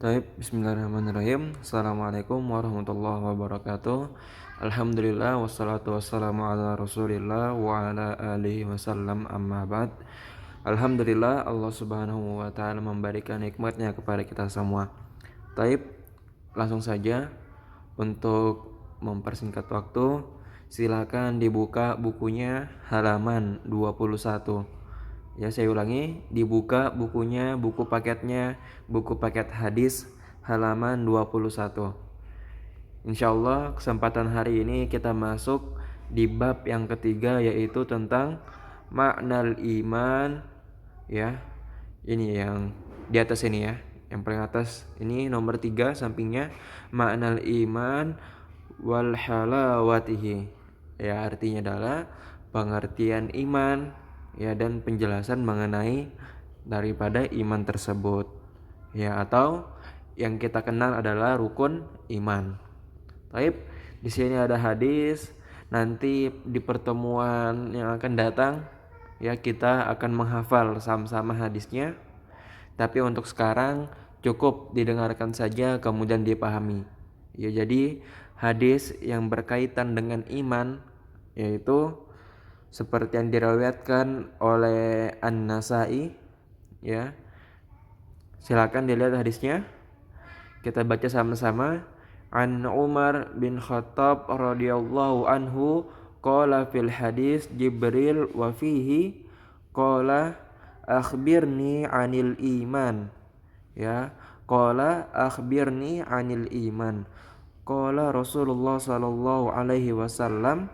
Bismillahirrahmanirrahim. Assalamualaikum warahmatullahi wabarakatuh. Alhamdulillah wassalatu wassalamu ala Rasulillah wa ala alihi wasallam amma ba'd. Alhamdulillah Allah Subhanahu wa taala memberikan nikmatnya kepada kita semua. Taib, langsung saja untuk mempersingkat waktu, silakan dibuka bukunya halaman 21. Ya, saya ulangi, dibuka bukunya, buku paket hadis halaman 21. Insyaallah kesempatan hari ini kita masuk di bab yang ketiga, yaitu tentang maknal iman. Ya, ini yang di atas ini ya, yang paling atas ini nomor 3 sampingnya, maknal iman wal halawatihi. Ya, artinya adalah pengertian iman, ya, dan penjelasan mengenai daripada iman tersebut, ya, atau yang kita kenal adalah rukun iman. Baik, di sini ada hadis. Nanti di pertemuan yang akan datang, ya, kita akan menghafal sama-sama hadisnya. Tapi untuk sekarang cukup didengarkan saja kemudian dipahami. Ya, jadi hadis yang berkaitan dengan iman yaitu seperti yang diriwayatkan oleh An-Nasa'i, ya. Silakan dilihat hadisnya. Kita baca sama-sama. An Umar bin Khattab radhiyallahu anhu qala fil hadis Jibril wa fihi qala akhbirni 'anil iman. Ya, qala akhbirni 'anil iman. Qala Rasulullah sallallahu alaihi wasallam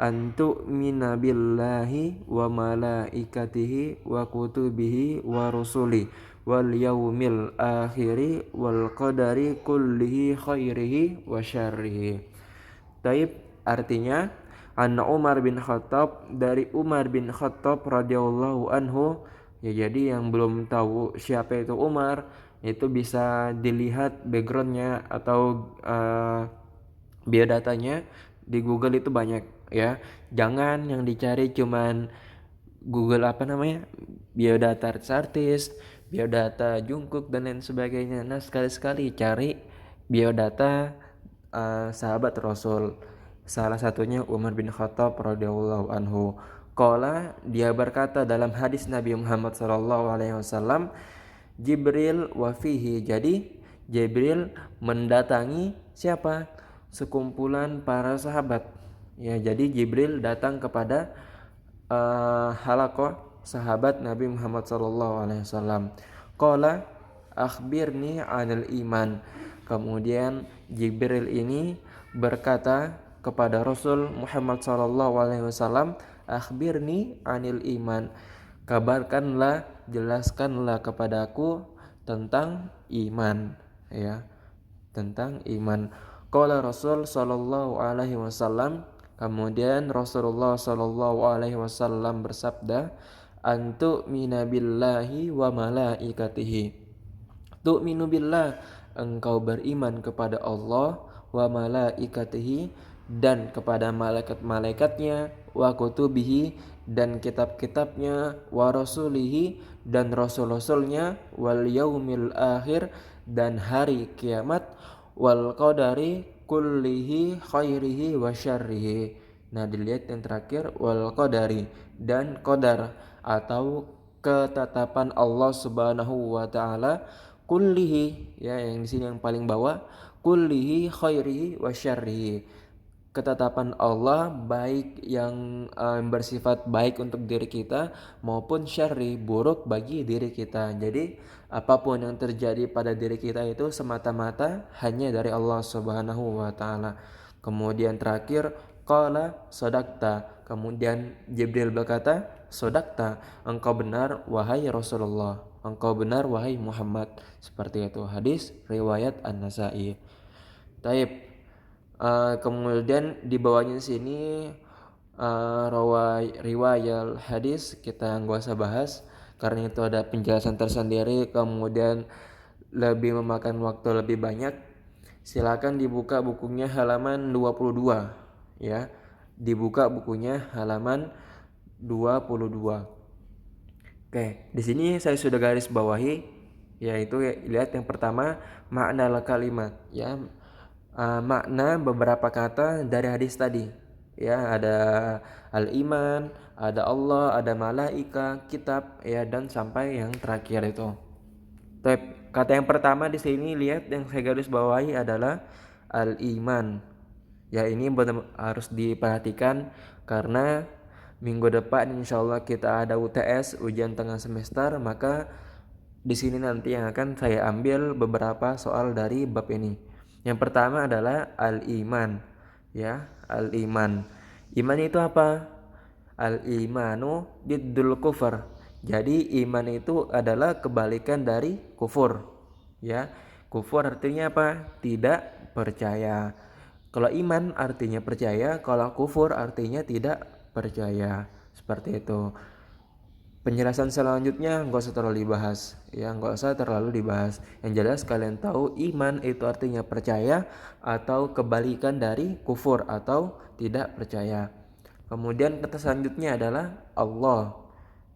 antu'mina billahi wa malaikatihi wa kutubihi wa rusuli wal yaumil akhiri wal qadari kullihi khairihi wa syarrihi. Taib, artinya Anna Umar bin Khattab, dari Umar bin Khattab radhiyallahu anhu. Ya, jadi yang belum tahu siapa itu Umar, itu bisa dilihat backgroundnya atau biodatanya di Google, itu banyak, ya. Jangan yang dicari cuman Google biodata artis, biodata Jungkook dan lain sebagainya. Nah, sekali-sekali cari biodata sahabat Rasul. Salah satunya Umar bin Khattab radhiyallahu anhu. Qala, dia berkata dalam hadis Nabi Muhammad sallallahu alaihi wasallam, Jibril wa fihi. Jadi Jibril mendatangi siapa? Sekumpulan para sahabat. Ya, jadi Jibril datang kepada halaqah sahabat Nabi Muhammad sallallahu alaihi wasallam. Qala akhbirni 'anil iman. Kemudian Jibril ini berkata kepada Rasul Muhammad sallallahu alaihi wasallam, akhbirni 'anil iman. Kabarkanlah, jelaskanlah kepadaku tentang iman, ya, tentang iman. Qala Rasul sallallahu alaihi wasallam, kemudian Rasulullah sallallahu alaihi wasallam bersabda, antu'mina billahi wa malaikatihi. Tu'minu billah, engkau beriman kepada Allah, wa malaikatihi, dan kepada malaikat-malaikatnya, wa kutubihi, dan kitab-kitabnya, wa rasulihi, dan rasul-rasulnya, wal yaumil akhir, dan hari kiamat, wal qadari kullihi khairihi wa syarrihi. Nah, dilihat yang terakhir, wal qadari, dan qadar atau ketetapan Allah Subhanahu wa taala, kullihi, ya, yang di sini yang paling bawah, kullihi khairihi wa syarrihi. Ketetapan Allah baik yang bersifat baik untuk diri kita maupun syarri, buruk bagi diri kita. Jadi apapun yang terjadi pada diri kita itu semata-mata hanya dari Allah Subhanahu wa taala. Kemudian terakhir, qala sadaqta. Kemudian Jibril berkata, sadaqta, engkau benar wahai Rasulullah, engkau benar wahai Muhammad. Seperti itu hadis riwayat An-Nasa'i. Taib. Kemudian di bawahnya sini riwayat hadis kita nggak usah bahas karena itu ada penjelasan tersendiri, kemudian lebih memakan waktu lebih banyak. Silakan dibuka bukunya halaman 22, ya. Dibuka bukunya halaman 22. Oke, di sini saya sudah garis bawahi yaitu lihat yang pertama makna kalimat ya. Makna beberapa kata dari hadis tadi ya, ada al-iman, ada Allah, ada malaika, kitab ya, dan sampai yang terakhir itu. Kata yang pertama di sini lihat yang saya garis bawahi adalah al-iman. Ya ini harus diperhatikan karena minggu depan insya Allah kita ada UTS, ujian tengah semester, maka di sini nanti yang akan saya ambil beberapa soal dari bab ini. Yang pertama adalah al-iman. Ya, al-iman. Iman itu apa? Al-imanu diddul kufur. Jadi iman itu adalah kebalikan dari kufur. Ya, kufur artinya apa? Tidak percaya. Kalau iman artinya percaya, kalau kufur artinya tidak percaya. Seperti itu. Penjelasan selanjutnya nggak usah terlalu dibahas, ya nggak usah terlalu dibahas. Yang jelas kalian tahu iman itu artinya percaya atau kebalikan dari kufur atau tidak percaya. Kemudian kata selanjutnya adalah Allah,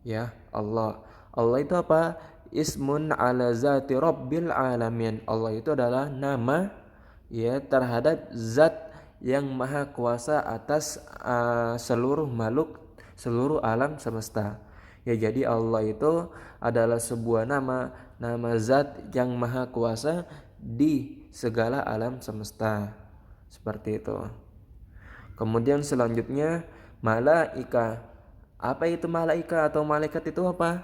ya Allah. Allah itu apa? Ismun ala zati rabbil alamin. Allah itu adalah nama ya terhadap zat yang maha kuasa atas seluruh makhluk, seluruh alam semesta. Ya jadi Allah itu adalah sebuah nama zat yang maha kuasa di segala alam semesta. Seperti itu. Kemudian selanjutnya malaika. Apa itu malaika atau malaikat itu apa?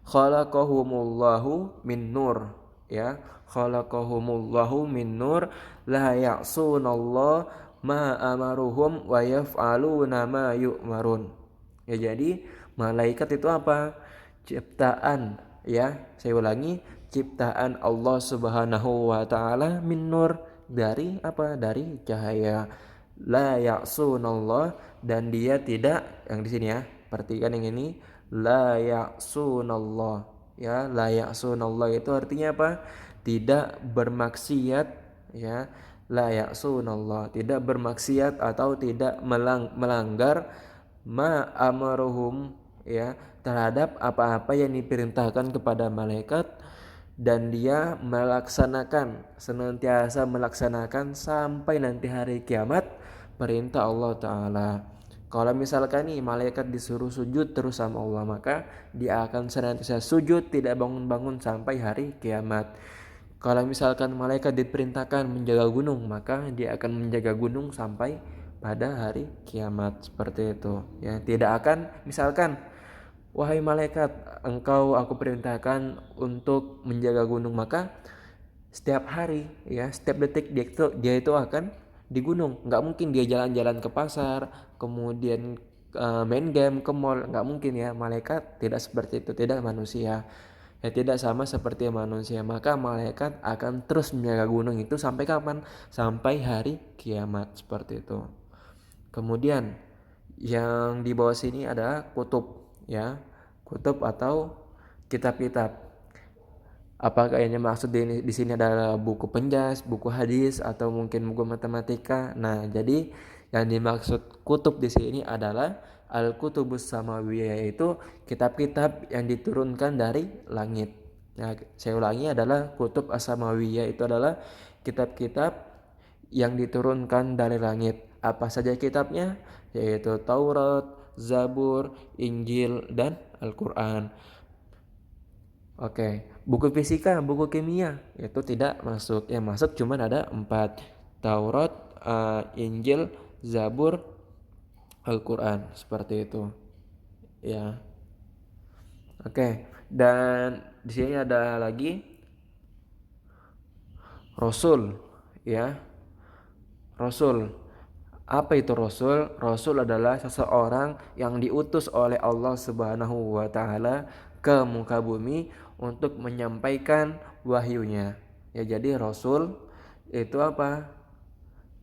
Khalaqahumullahu min nur, ya. Khalaqahumullahu min nur la ya'sunallah ma amaruhum wa yaf'aluna ma yu'marun. Ya jadi malaikat itu apa? Ciptaan, ya. Saya ulangi, ciptaan Allah Subhanahu wa taala min nur, dari apa? Dari cahaya. La ya'sunallah, dan dia tidak, yang di sini ya. Perhatikan yang ini, la ya'sunallah. Ya, la ya'sunallah itu artinya apa? Tidak bermaksiat, ya. La ya'sunallah, tidak bermaksiat atau tidak melanggar ma amaruhum ya terhadap apa-apa yang diperintahkan kepada malaikat, dan dia melaksanakan, senantiasa melaksanakan sampai nanti hari kiamat perintah Allah Ta'ala. Kalau misalkan nih malaikat disuruh sujud terus sama Allah, maka dia akan senantiasa sujud tidak bangun-bangun sampai hari kiamat. Kalau misalkan malaikat diperintahkan menjaga gunung, maka dia akan menjaga gunung sampai pada hari kiamat. Seperti itu ya. Tidak akan misalkan, wahai malaikat, engkau aku perintahkan untuk menjaga gunung, maka setiap hari ya, setiap detik dia itu akan di gunung. Nggak mungkin dia jalan-jalan ke pasar, kemudian main game ke mall. Nggak mungkin ya. Malaikat tidak seperti itu, tidak manusia ya, tidak sama seperti manusia. Maka malaikat akan terus menjaga gunung itu sampai kapan? Sampai hari kiamat. Seperti itu. Kemudian yang di bawah sini ada kutub ya, kutub atau kitab-kitab. Apakah yang maksud di sini adalah buku penjas, buku hadis, atau mungkin buku matematika? Nah, jadi yang dimaksud kutub di sini adalah al-kutubus samawiyah, yaitu kitab-kitab yang diturunkan dari langit. Nah, saya ulangi, adalah kutub as-samawiyah itu adalah kitab-kitab yang diturunkan dari langit. Apa saja kitabnya? Yaitu Taurat, Zabur, Injil, dan Al-Quran. Oke, buku fisika, buku kimia itu tidak masuk. Yang masuk cuma ada 4: Taurat, Injil, Zabur, Al-Quran. Seperti itu. Ya. Oke, dan di sini ada lagi Rasul, ya. Rasul. Apa itu Rasul? Rasul adalah seseorang yang diutus oleh Allah Subhanahu wa taala ke muka bumi untuk menyampaikan wahyunya. Ya, jadi Rasul itu apa?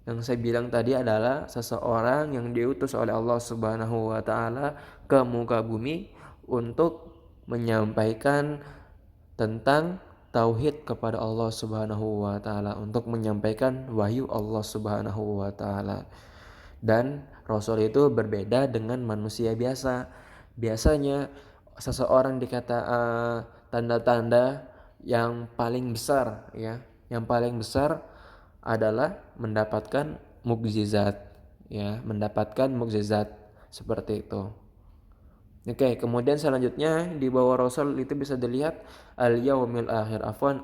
Yang saya bilang tadi adalah seseorang yang diutus oleh Allah Subhanahu wa taala ke muka bumi untuk menyampaikan tentang tauhid kepada Allah Subhanahu wa taala, untuk menyampaikan wahyu Allah Subhanahu wa taala. Dan Rasul itu berbeda dengan manusia biasa. Biasanya seseorang dikata tanda-tanda yang paling besar ya. Yang paling besar adalah mendapatkan mukjizat ya, mendapatkan mukjizat seperti itu. Oke, kemudian selanjutnya di bawah Rasul itu bisa dilihat al-yaumil akhir. Afwan,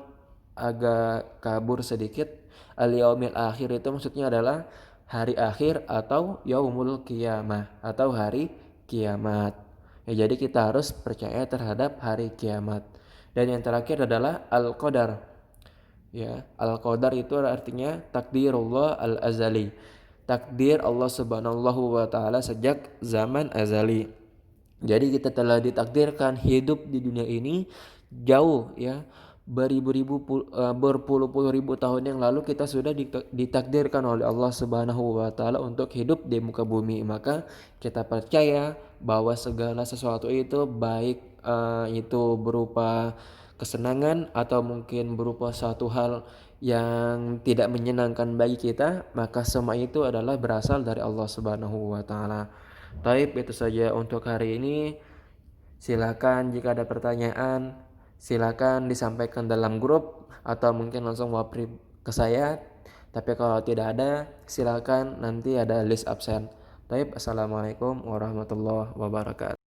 agak kabur sedikit. Al-yaumil akhir itu maksudnya adalah hari akhir atau yaumul qiyamah atau hari kiamat. Ya, jadi kita harus percaya terhadap hari kiamat. Dan yang terakhir adalah al-qadar. Ya, al-qadar itu artinya takdirullah al-azali. Takdir Allah Subhanahu wa taala sejak zaman azali. Jadi kita telah ditakdirkan hidup di dunia ini jauh ya, berpuluh-puluh ribu tahun yang lalu kita sudah ditakdirkan oleh Allah Subhanahu wa taala untuk hidup di muka bumi. Maka kita percaya bahwa segala sesuatu itu baik itu berupa kesenangan atau mungkin berupa suatu hal yang tidak menyenangkan bagi kita, maka semua itu adalah berasal dari Allah Subhanahu wa taala. Taib, itu saja untuk hari ini. Silakan jika ada pertanyaan, silakan disampaikan dalam grup atau mungkin langsung wapri ke saya. Tapi kalau tidak ada, silakan nanti ada list absen. Taib, assalamualaikum warahmatullahi wabarakatuh.